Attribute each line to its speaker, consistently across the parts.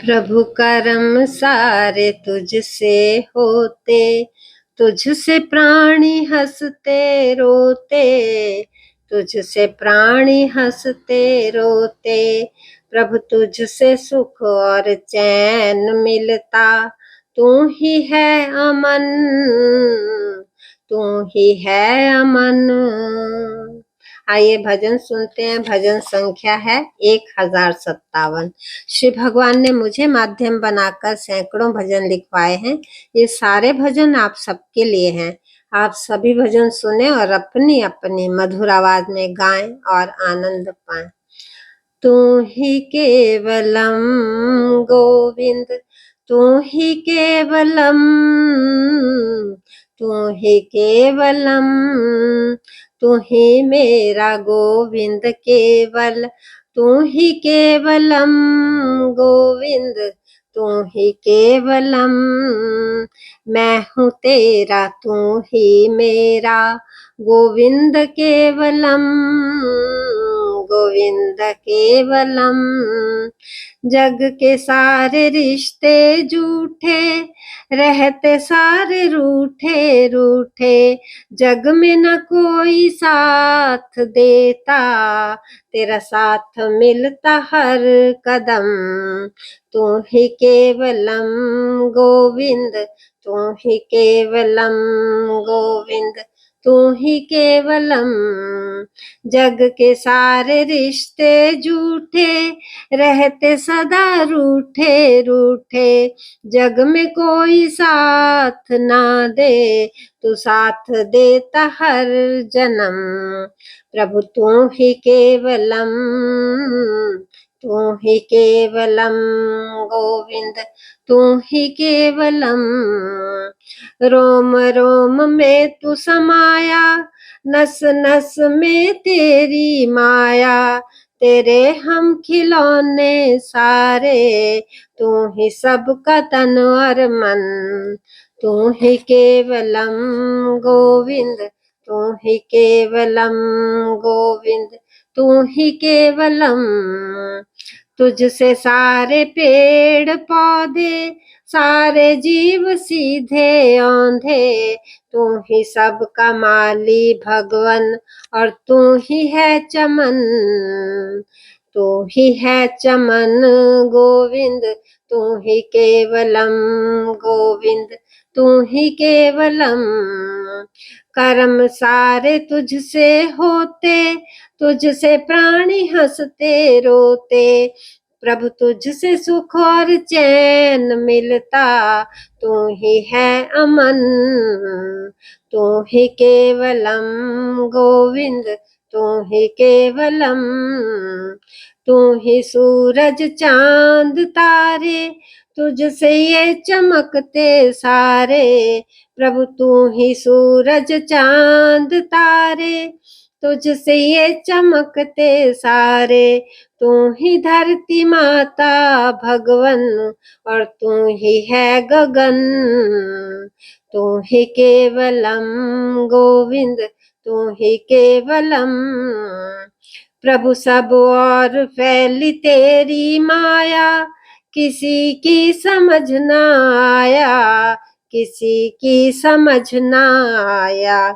Speaker 1: प्रभु कर्म सारे तुझसे होते, तुझसे प्राणी हंसते रोते, तुझसे प्राणी हंसते रोते। प्रभु तुझसे सुख और चैन मिलता, तू ही है अमन, तू ही है अमन। आइए भजन सुनते हैं। भजन संख्या है 1057। श्री भगवान ने मुझे माध्यम बनाकर सैकड़ों भजन लिखवाए हैं। ये सारे भजन आप सबके लिए हैं। आप सभी भजन सुने और अपनी अपनी मधुर आवाज में गाएं और आनंद पाएं। तू ही केवलम गोविंद, तू ही केवलम, तू ही केवलम, तू ही मेरा गोविंद केवल, तू ही केवलम गोविंद, तू ही केवलम। मैं हूँ तेरा तू ही मेरा गोविंद केवलम, गोविंद केवलम। जग के सारे रिश्ते झूठे, रहते सारे रूठे रूठे, जग में न कोई साथ देता, तेरा साथ मिलता हर कदम। तू ही केवलम गोविंद, तू ही केवलम गोविंद, तू ही केवलम। जग के सारे रिश्ते झूठे, रहते सदा रूठे रूठे, जग में कोई साथ ना दे, तू साथ देता हर जन्म। प्रभु तू ही केवलम, तू ही केवलम गोविंद, तू ही केवलम। रोम रोम में तू समाया, नस नस में तेरी माया, तेरे हम खिलौने सारे, तू ही सबका तन और मन। तू ही केवलम गोविंद, तू ही केवलम गोविंद, तू ही केवलम। तुझसे सारे पेड़ पौधे, सारे जीव सीधे औंधे, तू ही सबका माली भगवन और तू ही है चमन, तू ही है चमन गोविंद, तू ही केवलम गोविंद, तू ही केवलम। कर्म सारे तुझसे होते, तुझसे प्राणी हंसते रोते, प्रभु तुझसे सुख और चैन मिलता, तू ही है अमन, तू ही केवलम गोविंद, तू ही केवलम। तू ही सूरज चांद तारे, तुझसे ये चमकते सारे, प्रभु तू ही सूरज चांद तारे, तुझसे ये चमकते सारे। तू ही धरती माता भगवन और तू ही है गगन, तू ही केवलम गोविंद, तू ही केवलम। प्रभु सब और फैली तेरी माया, किसी की समझ ना आया, किसी की समझ ना आया।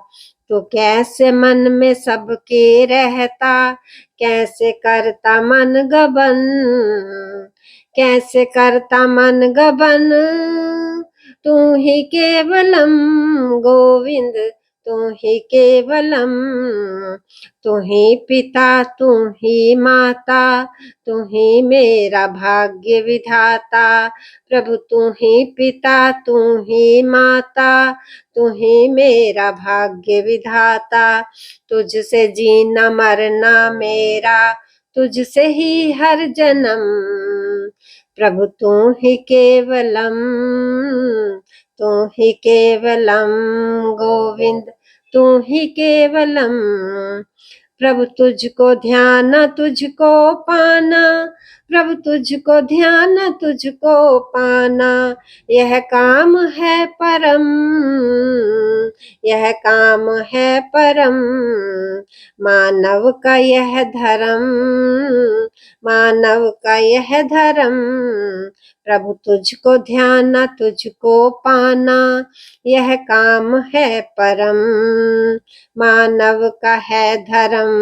Speaker 1: तो कैसे मन में सबके रहता, कैसे करता मन गबन, कैसे करता मन गबन। तू ही केवलम गोविंद, तू ही केवलम। तू ही पिता, तू ही माता, तू ही मेरा भाग्य विधाता, प्रभु तू ही पिता, तू ही माता, तू ही मेरा भाग्य विधाता। तुझसे जीना मरना मेरा, तुझसे ही हर जन्म, प्रभु तू ही केवलम, तू ही केवलम गोविंद, तू ही केवलम। प्रभु तुझको ध्यान तुझको पाना, प्रभु तुझको ध्यान तुझको पाना, यह काम है परम, यह काम है परम, मानव का यह धर्म, मानव का यह धर्म। प्रभु तुझको ध्याना, तुझको पाना, यह काम है परम, मानव का है धर्म।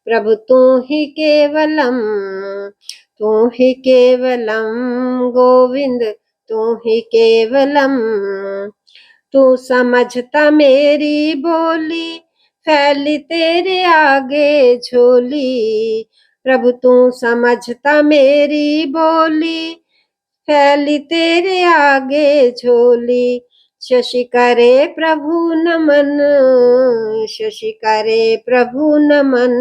Speaker 1: प्रभु तू ही केवलम, तू ही केवलम, गोविंद तू ही केवलम। तू समझता मेरी बोली, फैली तेरे आगे झोली। प्रभु तू समझता मेरी बोली, फैली तेरे आगे झोली। शशि करे प्रभु नमन, शशि करे प्रभु नमन,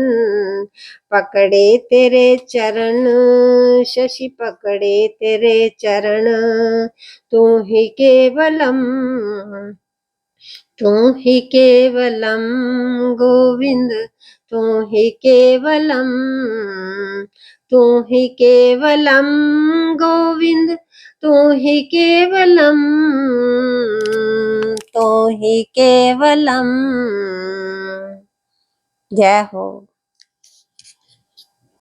Speaker 1: पकड़े तेरे चरण, शशि पकड़े तेरे चरण। तू ही केवलम, तू ही केवलम, गोविंद तू ही केवलम, तू ही केवलम, गोविंद तू ही केवलम, तू ही केवलम। जय हो।